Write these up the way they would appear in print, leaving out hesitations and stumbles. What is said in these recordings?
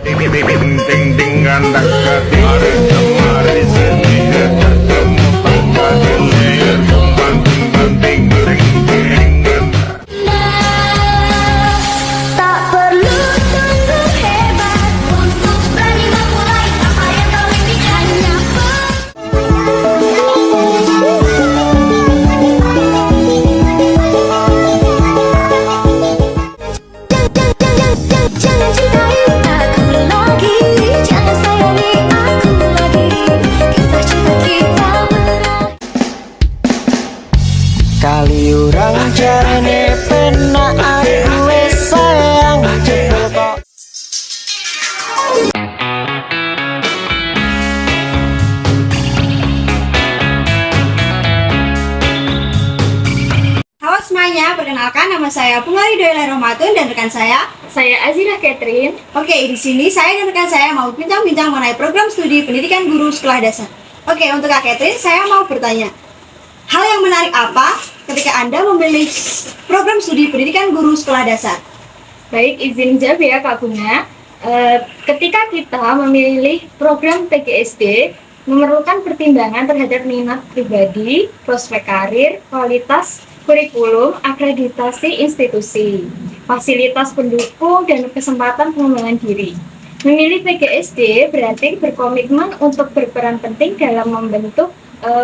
Ding ding ding ding ding andak hari kemari sendiri ketemu tangga di leher banting banting ring ring. Tak perlu tunggu hebat untuk berani memulai apa yang kau impikan. Jangan cintai aku lagi, jangan sayangi aku lagi. Kisah cinta kita berakhir. Kali urang jarene pena aku wis sayang jebul kok. Halo semuanya, perkenalkan nama saya Pungari Doyla Romatun dan rekan saya. Saya Azira Catherine. Oke, di sini saya dan rekan saya mau bincang-bincang mengenai program studi pendidikan guru sekolah dasar. Oke, untuk Kak Catherine, saya mau bertanya. Hal yang menarik apa ketika Anda memilih program studi pendidikan guru sekolah dasar? Baik, izin jawab ya Kak Bunga. Ketika kita memilih program PGSD, memerlukan pertimbangan terhadap minat pribadi, prospek karir, kualitas kurikulum, akreditasi institusi, fasilitas pendukung, dan kesempatan pengembangan diri. Memilih PGSD berarti berkomitmen untuk berperan penting dalam membentuk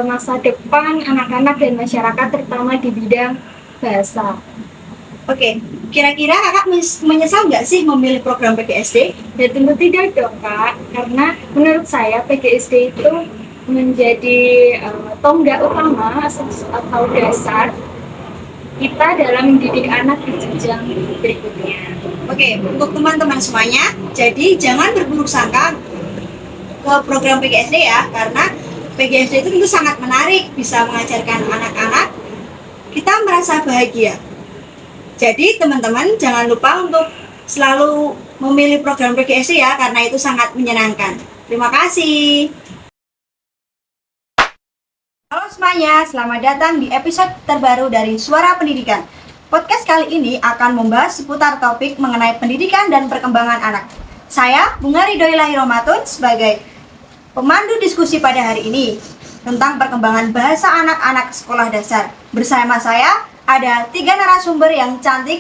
masa depan anak-anak dan masyarakat, terutama di bidang bahasa. Oke, kira-kira kakak menyesal nggak sih memilih program PGSD? Ya tentu tidak dong Kak, karena menurut saya PGSD itu menjadi tonggak utama atau dasar kita dalam mendidik anak di jenjang berikutnya. Oke, untuk teman-teman semuanya, jadi jangan berburuk sangka ke program PGSD ya, karena PGSD itu tentu sangat menarik, bisa mengajarkan anak-anak kita merasa bahagia. Jadi teman-teman jangan lupa untuk selalu memilih program PGSD ya, karena itu sangat menyenangkan. Terima kasih. Halo semuanya, selamat datang di episode terbaru dari Suara Pendidikan. Podcast kali ini akan membahas seputar topik mengenai pendidikan dan perkembangan anak. Saya, Bungari Doyla Hiromatun, sebagai pemandu diskusi pada hari ini tentang perkembangan bahasa anak-anak sekolah dasar. Bersama saya ada 3 narasumber yang cantik.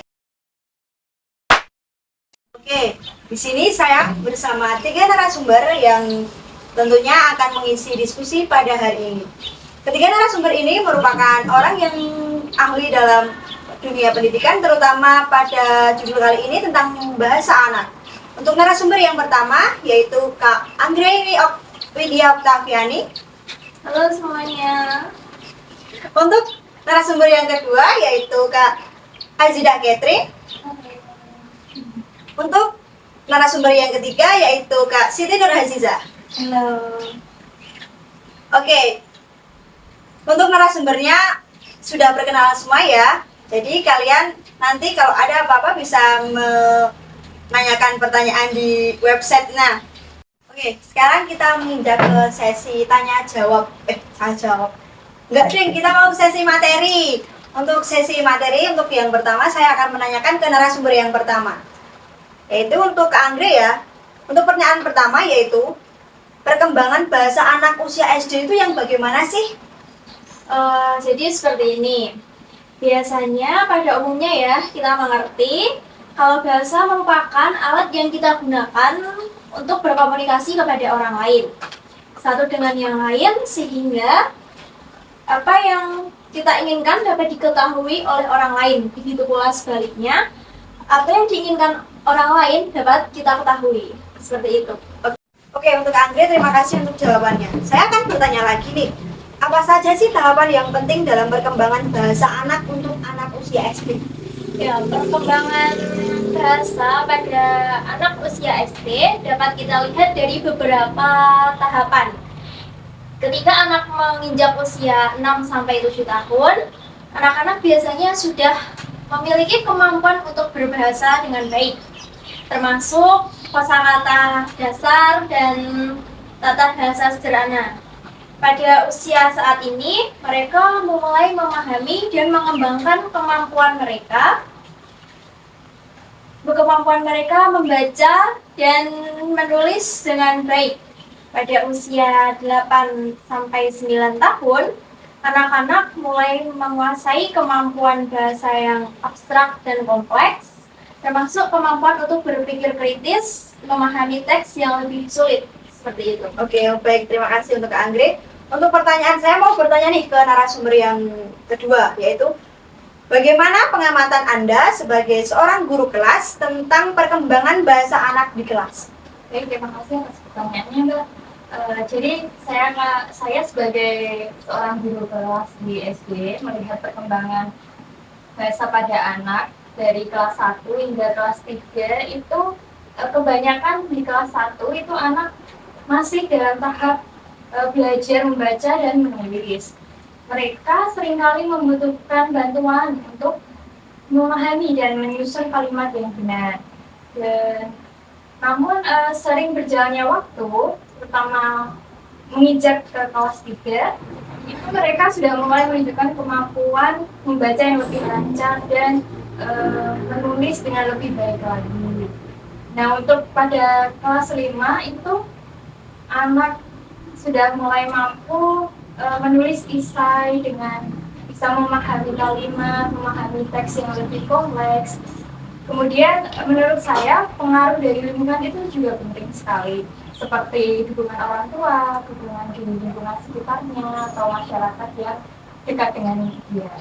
Oke, di sini saya bersama 3 narasumber yang tentunya akan mengisi diskusi pada hari ini. Ketiga narasumber ini merupakan orang yang ahli dalam dunia pendidikan, terutama pada judul kali ini tentang bahasa anak. Untuk narasumber yang pertama yaitu Kak Anggreni Widya Oktaviani. Halo semuanya. Untuk narasumber yang kedua yaitu Kak Azira Catherine. Untuk narasumber yang ketiga yaitu Kak Siti Nurhaziza. Halo. Oke, untuk narasumbernya sudah perkenalan semua ya. Jadi kalian nanti kalau ada apa-apa bisa menanyakan pertanyaan di website. Nah, oke, sekarang kita menginjak ke sesi tanya jawab. Jawab. Enggak ding, kita mau sesi materi. Untuk sesi materi, untuk yang pertama saya akan menanyakan ke narasumber yang pertama. Yaitu untuk Kak Anggrek ya. Untuk pertanyaan pertama yaitu perkembangan bahasa anak usia SD itu yang bagaimana sih? Jadi seperti ini. Biasanya pada umumnya ya kita mengerti kalau bahasa merupakan alat yang kita gunakan untuk berkomunikasi kepada orang lain, satu dengan yang lain, sehingga apa yang kita inginkan dapat diketahui oleh orang lain. Begitu pula sebaliknya, apa yang diinginkan orang lain dapat kita ketahui. Seperti itu. Oke, untuk Anggrek terima kasih untuk jawabannya. Saya akan bertanya lagi nih. Apa saja sih tahapan yang penting dalam perkembangan bahasa anak untuk anak usia SD? Ya, perkembangan bahasa pada anak usia SD dapat kita lihat dari beberapa tahapan. Ketika anak menginjak usia 6-7 tahun, anak-anak biasanya sudah memiliki kemampuan untuk berbahasa dengan baik, termasuk kosakata dasar dan tata bahasa sederhana. Pada usia saat ini, mereka mulai memahami dan mengembangkan kemampuan mereka membaca dan menulis dengan baik. Pada usia 8 sampai 9 tahun, anak-anak mulai menguasai kemampuan bahasa yang abstrak dan kompleks, termasuk kemampuan untuk berpikir kritis, memahami teks yang lebih sulit. Seperti itu. Oke, baik. Terima kasih untuk Kak Anggrek. Untuk pertanyaan saya mau bertanya nih ke narasumber yang kedua, yaitu bagaimana pengamatan Anda sebagai seorang guru kelas tentang perkembangan bahasa anak di kelas? Oke, terima kasih atas pertanyaannya, Mbak. Jadi saya sebagai seorang guru kelas di SD melihat perkembangan bahasa pada anak dari kelas 1 hingga kelas 3 itu kebanyakan di kelas 1 itu anak masih dalam tahap belajar membaca dan menulis. Mereka seringkali membutuhkan bantuan untuk memahami dan menyusun kalimat yang benar. Namun sering berjalannya waktu, terutama menginjak ke kelas 3, itu mereka sudah mulai menunjukkan kemampuan membaca yang lebih lancar dan menulis dengan lebih baik lagi. Nah, untuk pada kelas 5 itu anak sudah mulai mampu menulis esai dengan bisa memahami kalimat, memahami teks yang lebih kompleks. Kemudian menurut saya pengaruh dari lingkungan itu juga penting sekali, seperti dukungan orang tua, dukungan di lingkungan sekitarnya, atau masyarakat yang dekat dengan dia.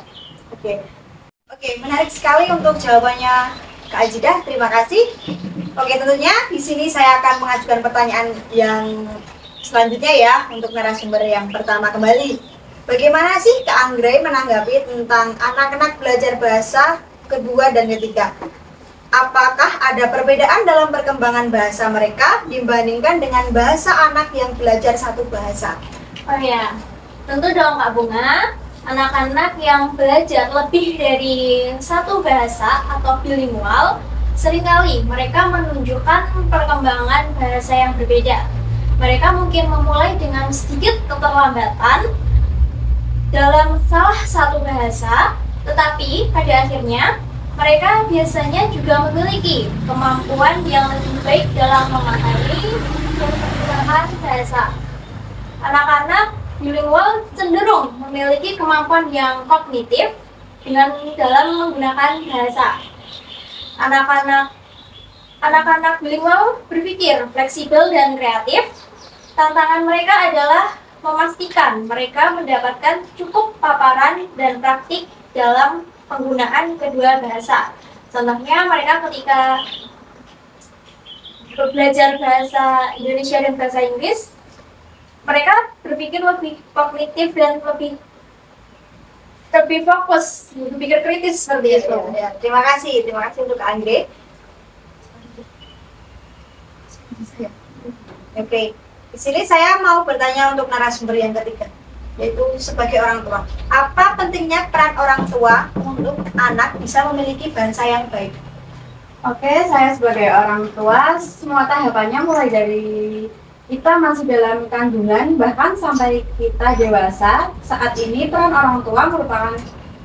Oke, menarik sekali untuk jawabannya Kak Ajidah. Terima kasih. Oke, tentunya di sini saya akan mengajukan pertanyaan yang selanjutnya ya untuk narasumber yang pertama kembali. Bagaimana sih Kak Anggrek menanggapi tentang anak-anak belajar bahasa kedua dan ketiga? Apakah ada perbedaan dalam perkembangan bahasa mereka dibandingkan dengan bahasa anak yang belajar satu bahasa? Oh ya, tentu dong Kak Bunga. Anak-anak yang belajar lebih dari satu bahasa atau bilingual, seringkali mereka menunjukkan perkembangan bahasa yang berbeda. Mereka mungkin memulai dengan sedikit keterlambatan dalam salah satu bahasa, tetapi pada akhirnya mereka biasanya juga memiliki kemampuan yang lebih baik dalam memahami dan menggunakan bahasa. Anak-anak bilingual cenderung memiliki kemampuan yang kognitif dalam menggunakan bahasa. Anak-anak bilingual berpikir fleksibel dan kreatif. Tantangan mereka adalah memastikan mereka mendapatkan cukup paparan dan praktik dalam penggunaan kedua bahasa. Contohnya mereka ketika belajar bahasa Indonesia dan bahasa Inggris, mereka berpikir lebih kognitif dan lebih fokus, berpikir kritis seperti itu. Ya, terima kasih untuk Kak Anggrek. Oke, di sini saya mau bertanya untuk narasumber yang ketiga, yaitu sebagai orang tua. Apa pentingnya peran orang tua untuk anak bisa memiliki bahasa yang baik? Oke, saya sebagai orang tua, semua tahapannya mulai dari kita masih dalam kandungan, bahkan sampai kita dewasa. Saat ini peran orang tua merupakan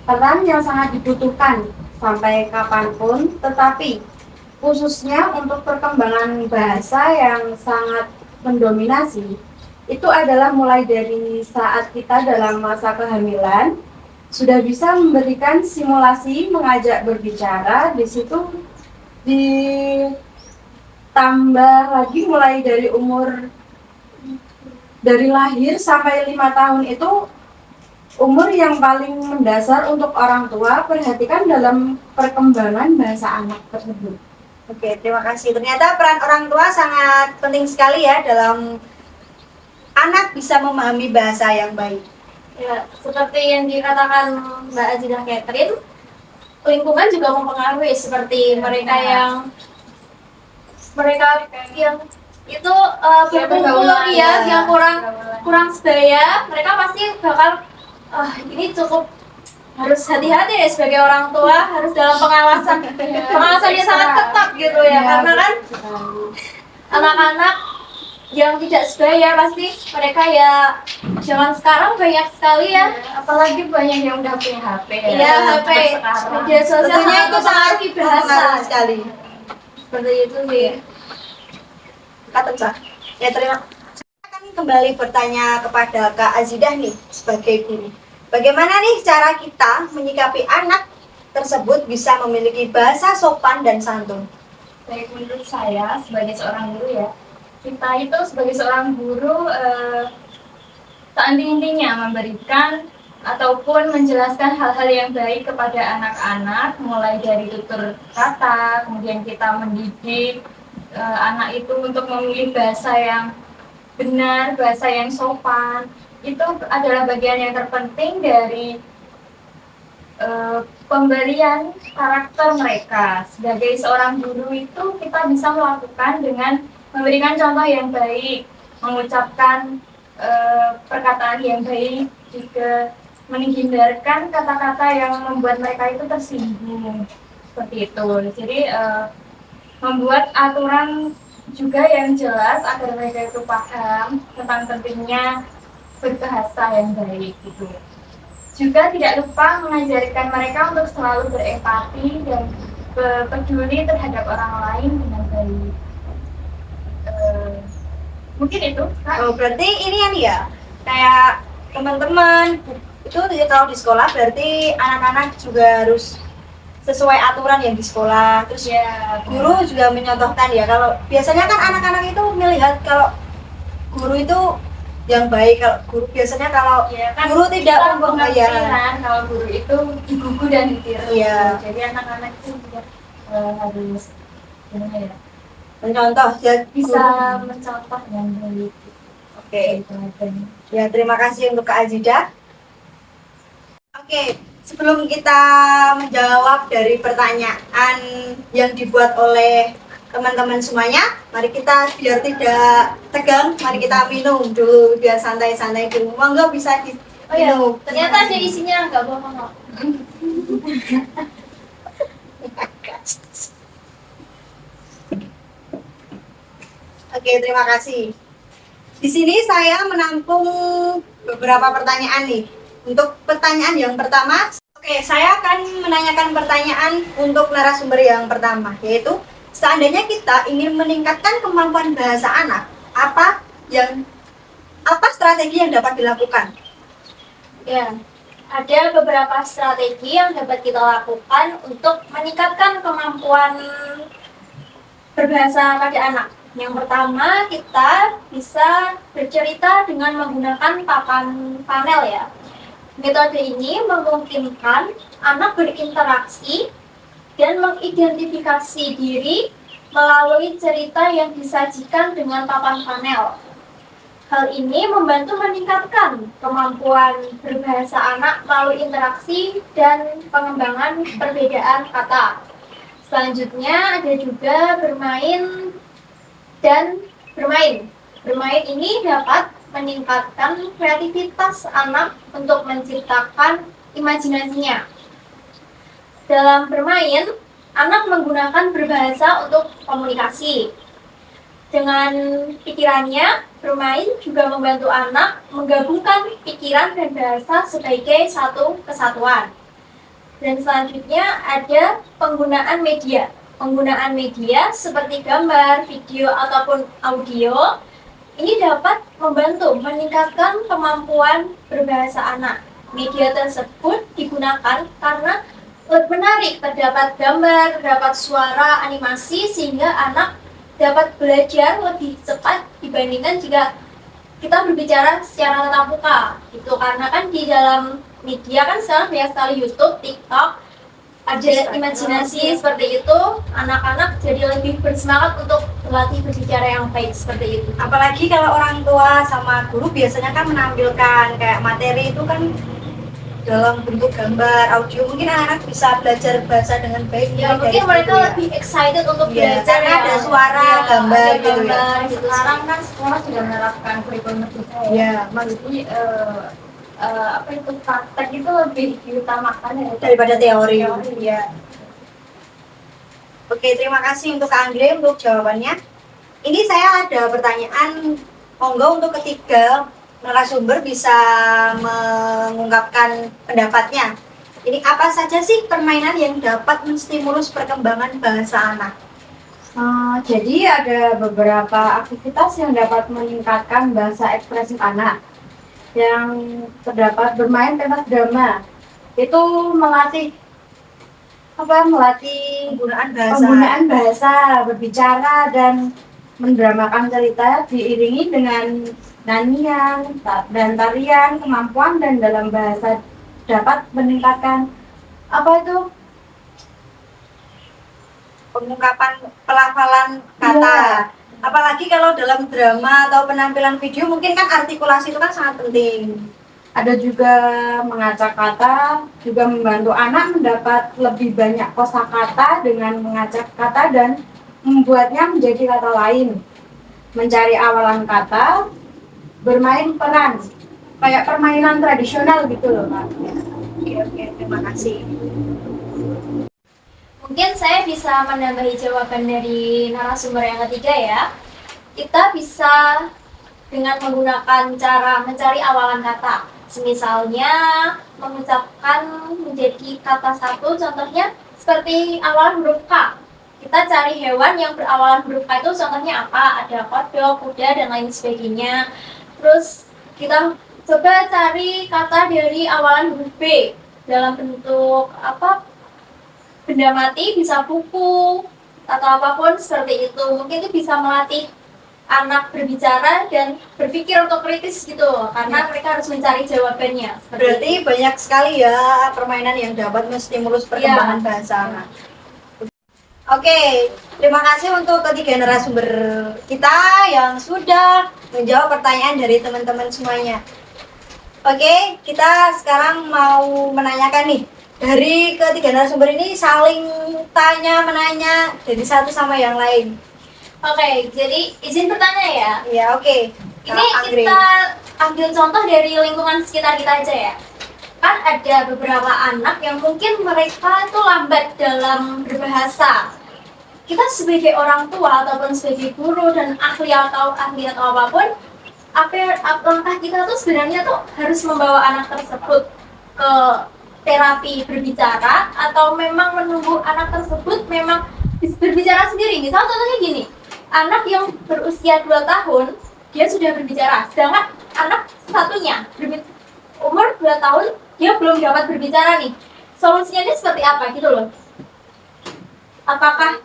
peran yang sangat dibutuhkan sampai kapanpun, tetapi khususnya untuk perkembangan bahasa yang sangat mendominasi, itu adalah mulai dari saat kita dalam masa kehamilan sudah bisa memberikan simulasi mengajak berbicara. Di situ ditambah lagi mulai dari dari lahir sampai 5 tahun itu umur yang paling mendasar untuk orang tua perhatikan dalam perkembangan bahasa anak tersebut. Oke, terima kasih. Ternyata peran orang tua sangat penting sekali ya dalam anak bisa memahami bahasa yang baik. Ya, seperti yang dikatakan Mbak Azidah Catherine, lingkungan juga mempengaruhi, seperti mereka yang itu berkumpul ya, yang kurang sebaya, mereka pasti bakal ini cukup harus hati-hati ya sebagai orang tua, harus dalam pengawasannya sangat ketat gitu ya, karena kan anak-anak yang tidak sebaya pasti mereka ya zaman sekarang banyak sekali ya, Apalagi banyak yang udah punya HP ya. iya HP, media sosial Tentunya itu sangat bahasa mempengaruhi sekali. seperti itu sih. pecah. Ya terima. Saya akan kembali bertanya kepada Kak Azidah nih sebagai guru. Bagaimana nih cara kita menyikapi anak tersebut bisa memiliki bahasa sopan dan santun? Baik, menurut saya sebagai seorang guru ya, kita itu sebagai seorang guru tak henti-hentinya memberikan ataupun menjelaskan hal-hal yang baik kepada anak-anak, mulai dari tutur kata, kemudian kita mendidik anak itu untuk memilih bahasa yang benar, bahasa yang sopan. Itu adalah bagian yang terpenting dari pemberian karakter mereka. Sebagai seorang guru itu kita bisa melakukan dengan memberikan contoh yang baik, mengucapkan perkataan yang baik, juga menghindarkan kata-kata yang membuat mereka itu tersinggung, seperti itu. Jadi membuat aturan juga yang jelas agar mereka itu paham tentang pentingnya berbahasa yang baik gitu. Juga tidak lupa mengajarkan mereka untuk selalu berempati dan peduli terhadap orang lain dengan baik. Mungkin itu, Kak. Oh, berarti ini ya nih ya, kayak teman-teman itu kalau di sekolah berarti anak-anak juga harus sesuai aturan yang di sekolah. Terus Ya, guru juga menyontohkan ya, kalau biasanya kan anak-anak itu melihat kalau guru itu yang baik, kalau guru biasanya kalau ya kan guru tidak kita membahayakan. pengertian kalau guru itu digugu dan ditiru. Iya. Jadi anak-anak itu juga harus gimana ya, Mencontoh ya bisa guru. mencontoh yang baik. Oke. Teladan. Ya, terima kasih untuk Kak Azidah. Oke, sebelum kita menjawab dari pertanyaan yang dibuat oleh teman-teman semuanya, mari kita biar tidak tegang, mari kita minum dulu biar santai-santai dulu. Monggo bisa di Oh ya, minum. ternyata ada isinya nggak bohong kok. Oke, terima kasih. Di sini saya menampung beberapa pertanyaan nih. Untuk pertanyaan yang pertama, oke, saya akan menanyakan pertanyaan untuk narasumber yang pertama, yaitu seandainya kita ingin meningkatkan kemampuan bahasa anak, apa strategi yang dapat dilakukan? Ya, ada beberapa strategi yang dapat kita lakukan untuk meningkatkan kemampuan berbahasa pada anak. Yang pertama, kita bisa bercerita dengan menggunakan papan panel ya. Metode ini memungkinkan anak berinteraksi dan mengidentifikasi diri melalui cerita yang disajikan dengan papan panel. Hal ini membantu meningkatkan kemampuan berbahasa anak melalui interaksi dan pengembangan perbedaan kata. Selanjutnya ada juga bermain dan bermain. Bermain ini dapat meningkatkan kreativitas anak untuk menciptakan imajinasinya. Dalam bermain, anak menggunakan berbahasa untuk komunikasi. Dengan pikirannya, bermain juga membantu anak menggabungkan pikiran dan bahasa sebagai satu kesatuan. Dan selanjutnya ada penggunaan media. Penggunaan media seperti gambar, video, ataupun audio ini dapat membantu meningkatkan kemampuan berbahasa anak. Media tersebut digunakan karena lebih menarik, terdapat gambar, terdapat suara, animasi, sehingga anak dapat belajar lebih cepat dibandingkan jika kita berbicara secara tatap muka. Itu karena kan di dalam media kan sekarang banyak sekali YouTube, TikTok, ada imajinasi seperti itu, anak-anak jadi lebih bersemangat untuk berlatih berbicara yang baik seperti itu. Apalagi kalau orang tua sama guru biasanya kan menampilkan kayak materi itu kan dalam bentuk gambar, audio, mungkin anak-anak bisa belajar bahasa dengan baik. Ya, mulai mungkin dari mereka situ ya. lebih excited untuk Iya, belajar karena ya. ada suara, Iya, gambar ada gitu ya. gambar, gitu. Sekarang kan sekolah sudah menerapkan kurikulum merdeka ya. Iya, Jadi apa itu praktek itu lebih diutamakan ya daripada teori. Teori. Iya. Oke, terima kasih untuk Kak Andre untuk jawabannya. Ini saya ada pertanyaan, monggo untuk ketiga narasumber bisa mengungkapkan pendapatnya. Ini apa saja sih permainan yang dapat menstimulus perkembangan bahasa anak? Jadi ada beberapa aktivitas yang dapat meningkatkan bahasa ekspresif anak. Yang terdapat bermain pentas drama, itu melatih melatih penggunaan bahasa, berbicara dan mendramakan cerita diiringi dengan nyanyian dan tarian, kemampuan dan dalam bahasa dapat meningkatkan pengungkapan pelafalan kata. Iya. Apalagi kalau dalam drama atau penampilan video mungkin kan artikulasi itu kan sangat penting. Ada juga mengacak kata, juga membantu anak mendapat lebih banyak kosakata dengan mengacak kata dan membuatnya menjadi kata lain. Mencari awalan kata, bermain peran, kayak permainan tradisional gitu loh, Kak. Oke, terima kasih. Mungkin saya bisa menambahi jawaban dari narasumber yang ketiga ya. Kita bisa dengan menggunakan cara mencari awalan kata. Misalnya mengucapkan menjadi kata satu, contohnya seperti awalan huruf K. Kita cari hewan yang berawalan huruf K itu contohnya apa? Ada kodok, kuda, dan lain sebagainya. Terus kita coba cari kata dari awalan huruf B dalam bentuk benda mati, bisa buku atau apapun seperti itu. Mungkin itu bisa melatih anak berbicara dan berpikir otokritis gitu, karena mereka harus mencari jawabannya. Berarti banyak sekali ya permainan yang dapat menstimulus perkembangan bahasa anak. Oke, terima kasih untuk ketiga narasumber kita yang sudah menjawab pertanyaan dari teman-teman semuanya. Oke, kita sekarang mau menanyakan nih, dari ketiga narasumber ini saling tanya-menanya dari satu sama yang lain. Oke, jadi izin bertanya ya. Ya, oke. Ini kita ambil contoh dari lingkungan sekitar kita aja ya. Kan ada beberapa anak yang mungkin mereka itu lambat dalam berbahasa. Kita sebagai orang tua ataupun sebagai guru dan ahli atau apapun, langkah kita tuh sebenarnya tuh harus membawa anak tersebut ke terapi berbicara atau memang menunggu anak tersebut memang berbicara sendiri. Misal contohnya gini, anak yang berusia 2 tahun dia sudah berbicara, sedangkan anak satunya umur 2 tahun dia belum dapat berbicara nih. Solusinya ini seperti apa gitu loh? Apakah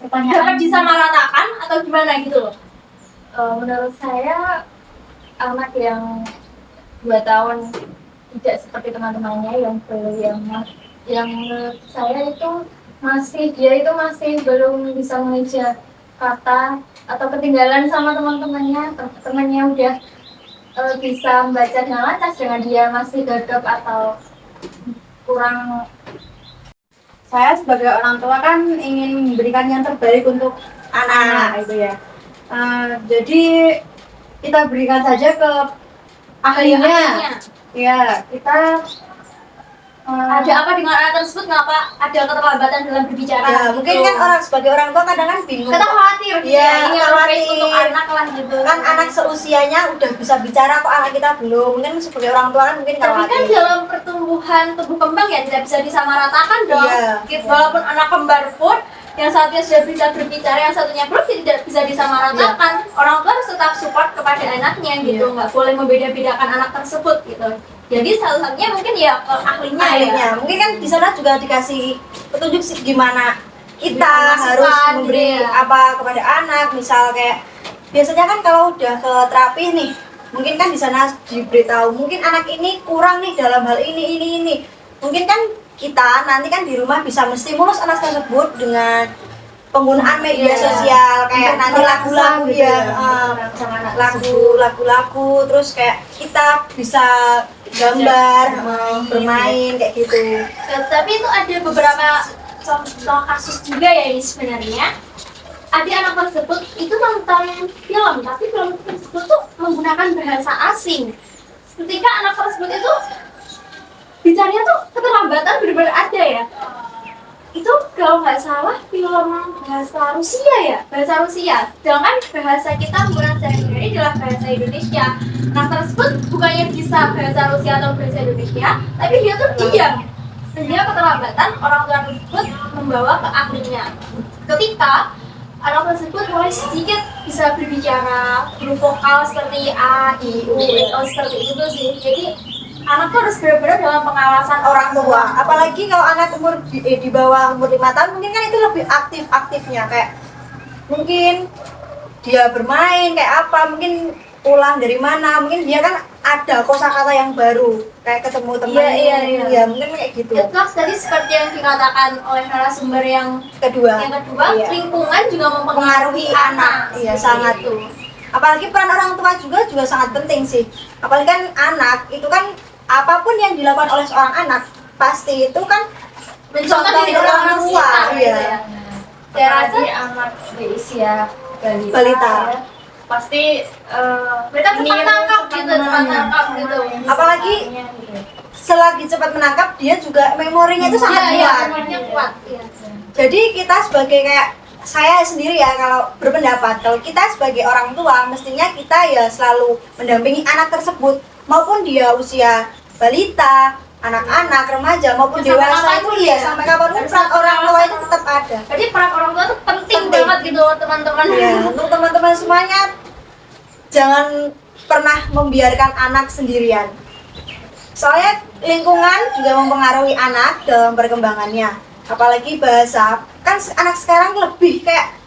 dapat disamaratakan atau gimana gitu loh? Menurut saya anak yang 2 tahun tidak seperti teman-temannya yang menurut saya itu dia itu masih belum bisa mengejar kata atau ketinggalan sama temannya udah bisa membaca dengan lancar, dengan dia masih gagap atau kurang. Saya sebagai orang tua kan ingin memberikan yang terbaik untuk anak itu ya. Jadi kita berikan saja ke ahlinya. Ya, kita Ada apa dengan anak tersebut? Ngapa ada keterlambatan dalam berbicara? Ya, gitu? mungkin kan orang sebagai orang tua kadang kan bingung. Kita khawatir gitu Iya, ini khawatir. untuk anak lah gitu. Kan anak seusianya udah bisa bicara kok anak kita belum. Mungkin sebagai orang tua kan mungkin Tapi kan khawatir. dalam pertumbuhan tubuh kembang ya tidak bisa disamaratakan dong. Iya. Walaupun anak kembar pun yang satunya sudah bisa berbicara, yang satunya belum, tidak bisa disamaratakan. Orang tua harus tetap support kepada anaknya gitu, nggak boleh membeda-bedakan anak tersebut gitu. Jadi salah satunya mungkin ya ke ahlinya, ahlinya. ya. Mungkin kan di sana juga dikasih petunjuk sih gimana kita Masukan, harus memberi gitu ya. apa kepada anak. Misal kayak biasanya kan kalau udah ke terapi nih, mungkin kan di sana diberitahu mungkin anak ini kurang nih dalam hal ini. Mungkin kan kita nanti kan di rumah bisa menstimulus anak tersebut dengan penggunaan media Iya. sosial kayak Untuk nanti lagu-lagu gitu ya, sama anak lagu-lagu terus kayak kita bisa gambar, bermain kayak gitu. Tapi itu ada beberapa contoh kasus juga ya ini sebenarnya. Ada anak tersebut itu nonton film, tapi film tersebut tuh menggunakan bahasa asing. Ketika anak tersebut itu bicaranya tuh keterlambatan benar-benar ada ya. Itu kalau nggak salah film bahasa Rusia ya, bahasa Rusia. Sedangkan bahasa kita menggunakan sehari-hari adalah bahasa Indonesia. Nah tersebut bukannya bisa bahasa Rusia atau bahasa Indonesia, tapi dia tuh diam. Sehingga keterlambatan orang tua tersebut membawa ke ahlinya. Ketika anak tersebut mulai sedikit bisa berbicara, huruf vokal seperti A, I, U, seperti itu sih. Jadi anak tuh harus benar-benar dalam pengawasan Orang tua, apalagi kalau anak umur di bawah umur 5 tahun, mungkin kan itu lebih aktifnya, kayak mungkin dia bermain kayak apa, mungkin pulang dari mana, mungkin dia kan ada kosakata yang baru, kayak ketemu teman, Iya. ya mungkin kayak gitu. Plus tadi seperti yang dikatakan oleh narasumber yang Kedua, iya. lingkungan juga Mempengaruhi mempengaruhi anak, iya sangat itu. Apalagi peran orang tua juga sangat penting sih. Apalagi kan anak itu kan apapun yang dilakukan oleh seorang anak pasti itu kan Mencontoh dari dari orang orang tua, sekitar, gitu iya. ya. Saya rasa anak di usia balita, Balita. ya, pasti Mereka cepat niru, tangkap cepat gitu, cepat memahami tangkap sama gitu. yang Apalagi disukainya, gitu. Selagi cepat menangkap, dia juga memorinya itu sangat Iya, kuat. memorinya kuat. Iya. Jadi kita sebagai kayak saya sendiri ya kalau berpendapat kalau kita sebagai orang tua mestinya kita ya selalu mendampingi anak tersebut maupun dia usia balita, anak-anak, remaja maupun Ya, sampai dewasa itu kapanpun ya ya. sampai kapanpun Harus peran orang tua pengawasan. itu tetap ada. Jadi peran orang tua tuh penting Penting. banget gitu teman-teman. Ya, untuk teman-teman semuanya jangan pernah membiarkan anak sendirian. Soalnya lingkungan juga mempengaruhi anak dalam perkembangannya. Apalagi bahasa, kan anak sekarang lebih kayak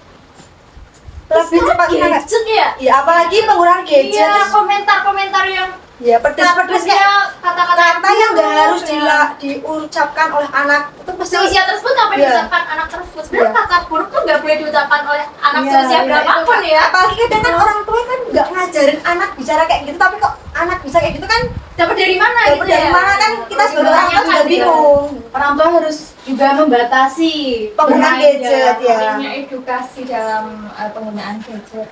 lebih cepat menangkap. Gadget ya. Ya, apalagi penggunaan gadget. Iya, komentar-komentar yang Ya, pedes-pedes kayak kata-kata kata yang nggak harus ya. diucapkan oleh anak itu pasti Seusia tersebut nggak boleh Iya. diucapkan anak tersebut. Sebenarnya Iya. kata buruk tuh nggak boleh diucapkan oleh anak Iya, seusia iya, berapapun itu. ya. Apalagi kadang kan orang tua kan nggak ngajarin anak bicara kayak gitu, tapi kok anak bisa kayak gitu kan Dapat dari mana dapat gitu dari ya? mana kan kita sebagai orang tua Kan juga gitu. bingung. Orang tua harus juga membatasi Penggunaan bermain gadget ya Pentingnya edukasi dalam penggunaan gadget.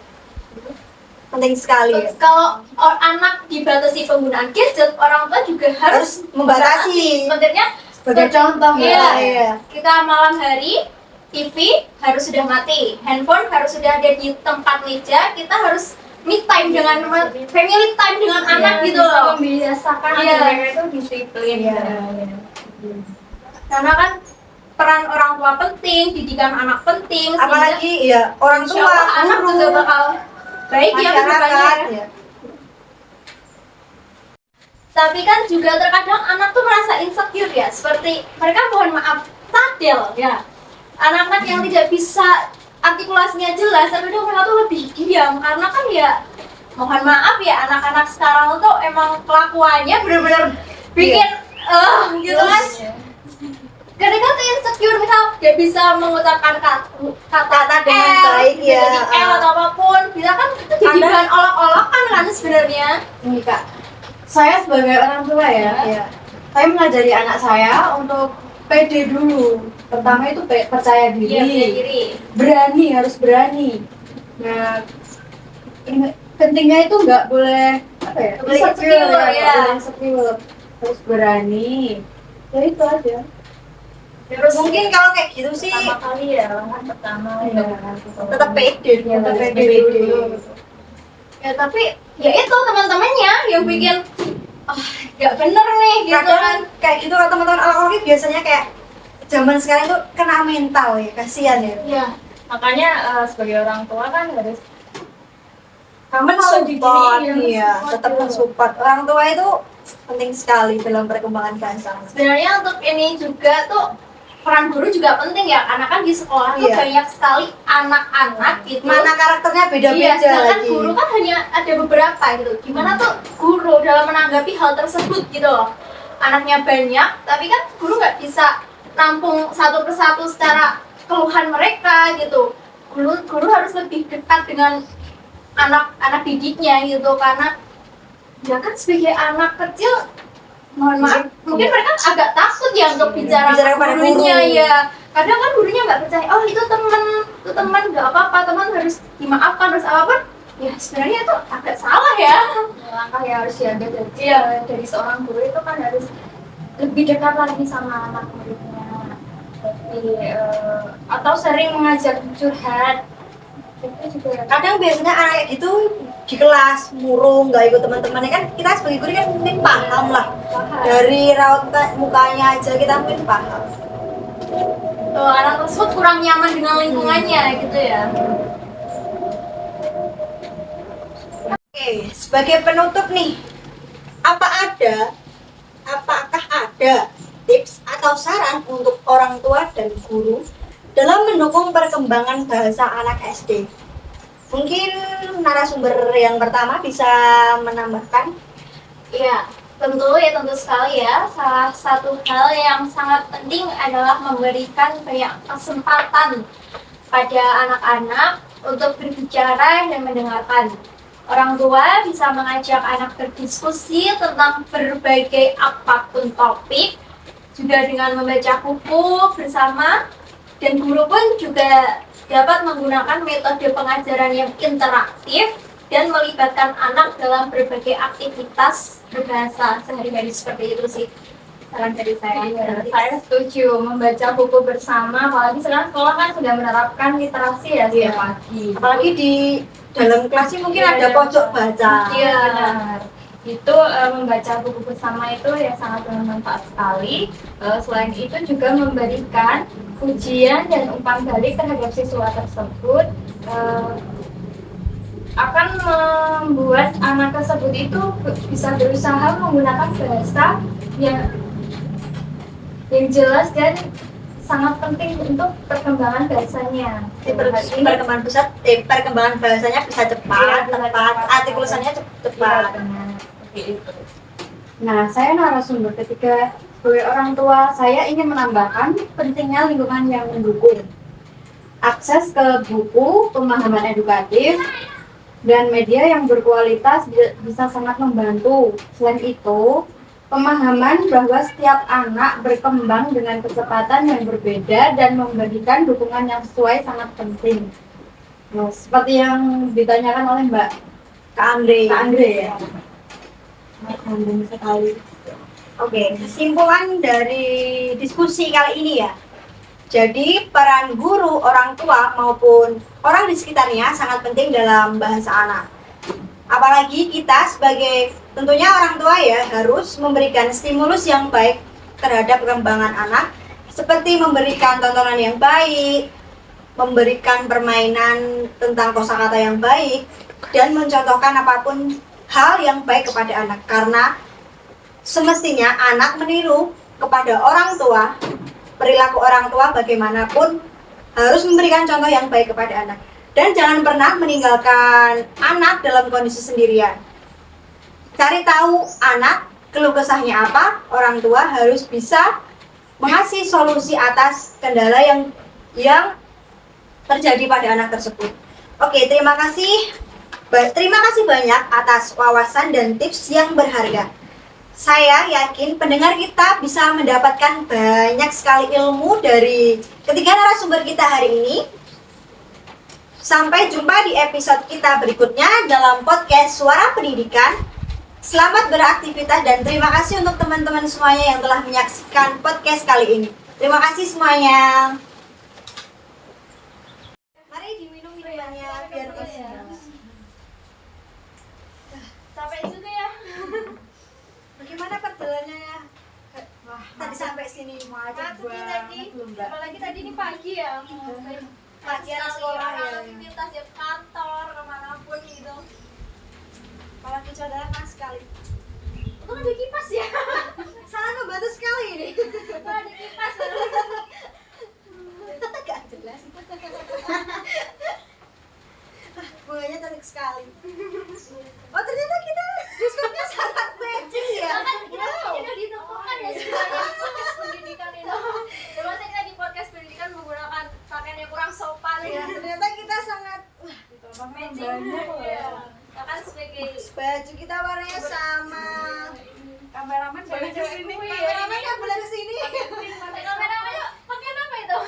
penting sekali. Terus kalau anak dibatasi penggunaan gadget, orang tua juga harus membatasi. Sebenarnya sebagai contoh Iya. ya. kita malam hari TV harus sudah mati, handphone harus sudah ada di tempat meja, kita harus me time dengan family time dengan anak gitu Bisa loh. membiasakan Iya. agar mereka itu disiplin. Iya. Karena kan peran orang tua penting, didikan anak penting, sehingga Apalagi ya orang insya tua, Allah anak guru, juga bakal baik ya kedepannya. masyarakat ya. Tapi kan juga terkadang anak tuh merasa insecure ya, seperti mereka mohon maaf cadel ya. Anak-anak yang tidak bisa artikulasinya jelas, terkadang mereka tuh lebih diam karena kan ya mohon maaf ya anak-anak sekarang tuh emang kelakuannya bener-bener bikin gitu kan. Ketika tuh insecure misal dia bisa mengucapkan kata dengan L, baik bisa ya. jadi L atau apapun, bisa kan itu jadi Anda- bahan olok-olokan kan sebenarnya. Ini Kak, saya sebagai orang tua ya, Iya. saya mengajari anak saya untuk pede dulu. Pertama itu percaya diri, Iya, punya diri. berani, harus berani. Nah, pentingnya itu nggak boleh apa ya? Nggak boleh insecure, nggak ya. boleh insecure. Harus berani. Ya itu aja. Terus Mungkin kalau kayak gitu sih Pertama kali ya, langkah pertama Iya. tetap pede, Iya, tetap harus pede pede dulu. ya tapi ya itu teman-temannya yang bikin nggak bener nih gitu kan. Kadang kayak gitu kalau teman-teman alkoholik biasanya kayak zaman sekarang itu kena mental ya, kasihan ya. Iya. Makanya sebagai orang tua kan harus Mensupport, Iya, iya, mensupport tetap dulu. mensupport. Orang tua itu penting sekali dalam perkembangan bangsa. Sebenarnya untuk ini juga tuh peran guru juga penting ya, karena kan di sekolah tuh Iya. banyak sekali anak-anak gitu. Mana karakternya Iya, beda-beda sedangkan lagi. guru kan hanya ada beberapa gitu. Gimana tuh guru dalam menanggapi hal tersebut gitu loh. Anaknya banyak, tapi kan guru nggak bisa nampung satu persatu secara keluhan mereka gitu. Guru harus lebih dekat dengan anak-anak didiknya gitu, karena ya kan sebagai anak kecil mohon maaf mungkin mereka agak takut ya untuk bicara Bicara sama kepada gurunya guru. ya. Kadang kan gurunya nggak percaya, oh itu teman nggak apa-apa, teman harus dimaafkan harus apapun. Ya sebenarnya itu agak salah ya. langkah yang harus diambil dari, Iya. dari seorang guru itu kan harus lebih dekat lagi sama anak muridnya. Seperti, atau sering mengajak curhat. Itu juga Kadang biasanya anak kayak gitu di kelas murung, nggak ikut teman-temannya kan kita sebagai guru kan mungkin paham lah dari raut mukanya aja kita mungkin paham. anak tersebut kurang nyaman dengan lingkungannya gitu ya. Oke, sebagai penutup nih, apakah ada tips atau saran untuk orang tua dan guru dalam mendukung perkembangan bahasa anak SD? Mungkin narasumber yang pertama bisa menambahkan. Iya, tentu sekali ya. Salah satu hal yang sangat penting adalah memberikan banyak kesempatan pada anak-anak untuk berbicara dan mendengarkan. Orang tua bisa mengajak anak berdiskusi tentang berbagai apapun topik, juga dengan membaca buku bersama, dan guru pun juga dapat menggunakan metode pengajaran yang interaktif dan melibatkan anak dalam berbagai aktivitas berbahasa sehari-hari seperti itu sih. Saran dari saya. Saya setuju membaca buku bersama, apalagi sekarang sekolah kan sudah menerapkan literasi ya setiap pagi. Apalagi di dalam kelas mungkin ada pojok baca. Iya benar. Itu membaca buku bersama itu ya sangat bermanfaat sekali. Selain itu juga memberikan ujian dan umpan balik terhadap siswa tersebut akan membuat anak tersebut itu bisa berusaha menggunakan bahasa yang jelas dan sangat penting untuk perkembangan bahasanya. Perkembangan bahasanya bisa cepat, tepat, artikulusannya cepat. Nah, saya narasumber ketiga sebagai orang tua, saya ingin menambahkan pentingnya lingkungan yang mendukung. Akses ke buku, pemahaman edukatif, dan media yang berkualitas bisa sangat membantu. Selain itu, pemahaman bahwa setiap anak berkembang dengan kecepatan yang berbeda dan memberikan dukungan yang sesuai sangat penting. Nah, seperti yang ditanyakan oleh Mbak Kak Andre ya. Nyambung sekali. Oke, kesimpulan dari diskusi kali ini ya. Jadi peran guru, orang tua maupun orang di sekitarnya sangat penting dalam bahasa anak. Apalagi kita sebagai tentunya orang tua ya harus memberikan stimulus yang baik terhadap perkembangan anak, seperti memberikan tontonan yang baik, memberikan permainan tentang kosakata yang baik, dan mencontohkan apapun hal yang baik kepada anak, karena semestinya anak meniru kepada orang tua. Perilaku orang tua bagaimanapun harus memberikan contoh yang baik kepada anak, dan jangan pernah meninggalkan anak dalam kondisi sendirian. Cari tahu anak keluh kesahnya apa, orang tua harus bisa mengasih solusi atas kendala yang terjadi pada anak tersebut. Oke, terima kasih banyak atas wawasan dan tips yang berharga. Saya yakin pendengar kita bisa mendapatkan banyak sekali ilmu dari ketiga narasumber kita hari ini. Sampai jumpa di episode kita berikutnya dalam podcast Suara Pendidikan. Selamat beraktivitas dan terima kasih untuk teman-teman semuanya yang telah menyaksikan podcast kali ini. Terima kasih semuanya. Mari diminum minumannya biar Sampai juga ya. Bagaimana perjalanannya? Wah, tadi sampai sini Macet tadi. Apalagi tadi ini pagi ya. Pagi anak sekolah ya. Aktivitas ya kantor kemanapun gitu. Apalagi saudara panas sekali. Itu ada kipas ya. Sangat membantu sekali ini. Ada kipas. Gak jelas. Bunganya cantik sekali. Oh ternyata kita diskusinya sangat matching ya. Kan kita sudah ditentukan ya sebenarnya podcast pendidikan itu. Terus kita di podcast pendidikan menggunakan pakaian yang kurang sopan Ya, ternyata kita sangat matching ya. Kan sebagai baju kita warnanya sama. Kameramen boleh ke sini. Kameramen kan boleh kesini. pakai kamera ayo pakai apa itu?